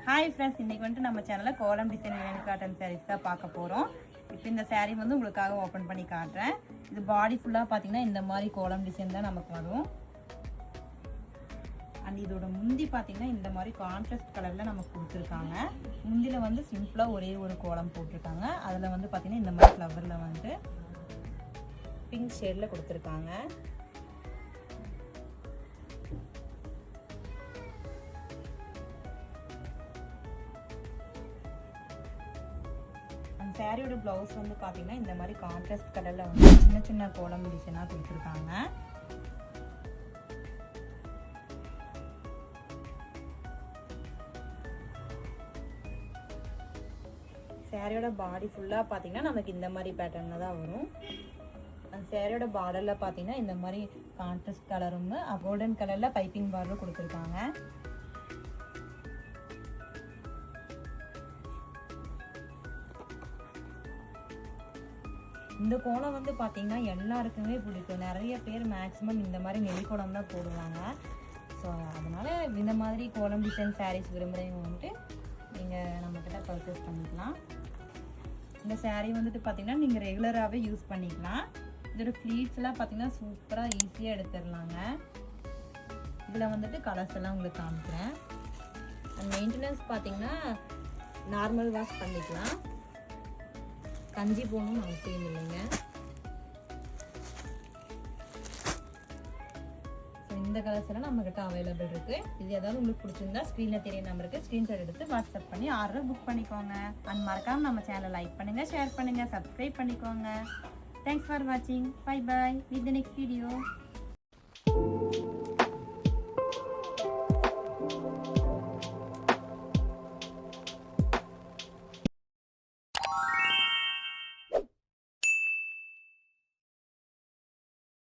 Hi friends, இன்றைக்கி வந்துட்டு நம்ம சேனலில் கோலம் டிசைன் வேணும் காட்டன் சாரீஸ் தான் பார்க்க போகிறோம். இப்போ இந்த சாரீ வந்து உங்களுக்காக ஓப்பன் பண்ணி காட்டுறேன். இது பாடி ஃபுல்லாக பார்த்தீங்கன்னா இந்த மாதிரி கோலம் டிசைன் தான் நமக்கு வரும். அண்ட் இதோட முந்தி பார்த்தீங்கன்னா இந்த மாதிரி கான்ட்ராஸ்ட் கலரில் நமக்கு கொடுத்துருக்காங்க. முந்தியில் வந்து சிம்பிளாக ஒரே ஒரு கோலம் போட்டிருக்காங்க. அதில் வந்து பார்த்தீங்கன்னா இந்த மாதிரி ஃப்ளவரில் வந்து பிங்க் ஷேடில் கொடுத்துருக்காங்க. சாரியோட ப்ளவுஸ் வந்து பார்த்தீங்கன்னா இந்த மாதிரி கான்ட்ராஸ்ட் கலரில் வந்து சின்ன சின்ன கோலம் டிசைனாக கொடுத்துருக்காங்க. சாரியோட பாடி ஃபுல்லாக பார்த்தீங்கன்னா நமக்கு இந்த மாதிரி பேட்டர்னில் தான் வரும். அந்த சாரியோட பார்டரில் பார்த்தீங்கன்னா இந்த மாதிரி கான்ட்ராஸ்ட் கலரும் கோல்டன் கலரில் பைப்பிங் பார்டரும் கொடுத்துருக்காங்க. இந்த கோலம் வந்து பார்த்தீங்கன்னா எல்லாருக்குமே பிடிக்கும். நிறைய பேர் மேக்ஸிமம் இந்த மாதிரி நெல்லிக்கோலம் தான் போடுவாங்க. ஸோ அதனால் இந்த மாதிரி கோலம் டிசைன் சாரீஸ் விரும்புகிறவங்க வந்துட்டு நீங்கள் நம்மக்கிட்ட பர்ச்சேஸ் பண்ணிக்கலாம். இந்த சாரீ வந்துட்டு பார்த்தீங்கன்னா நீங்கள் ரெகுலராகவே யூஸ் பண்ணிக்கலாம். இதோட ஃப்ளீட்ஸ்லாம் பார்த்தீங்கன்னா சூப்பராக ஈஸியாக எடுத்துடலாங்க. இதில் வந்துட்டு கலர்ஸ் எல்லாம் உங்களுக்கு காமிக்கிறேன். அண்ட் மெயின்டெனன்ஸ் பார்த்தீங்கன்னா நார்மல் வாஷ் பண்ணிக்கலாம், கஞ்சி போகணும்னு அவசியம் இல்லைங்க. ஸோ இந்த கலர்ஸ் எல்லாம் நம்மக்கிட்ட அவைலபிள் இருக்குது. இது ஏதாவது உங்களுக்கு பிடிச்சிருந்தா ஸ்க்ரீனில் தெரிய நம்பருக்கு ஸ்க்ரீன்ஷாட் எடுத்து வாட்ஸ்அப் பண்ணி ஆர்டர் புக் பண்ணிக்கோங்க. அண்ட் மறக்காமல் நம்ம சேனலை லைக் பண்ணுங்கள், ஷேர் பண்ணுங்கள், சப்ஸ்கிரைப் பண்ணிக்கோங்க. தேங்க்ஸ் ஃபார் வாட்சிங். Bye bye. With the next video.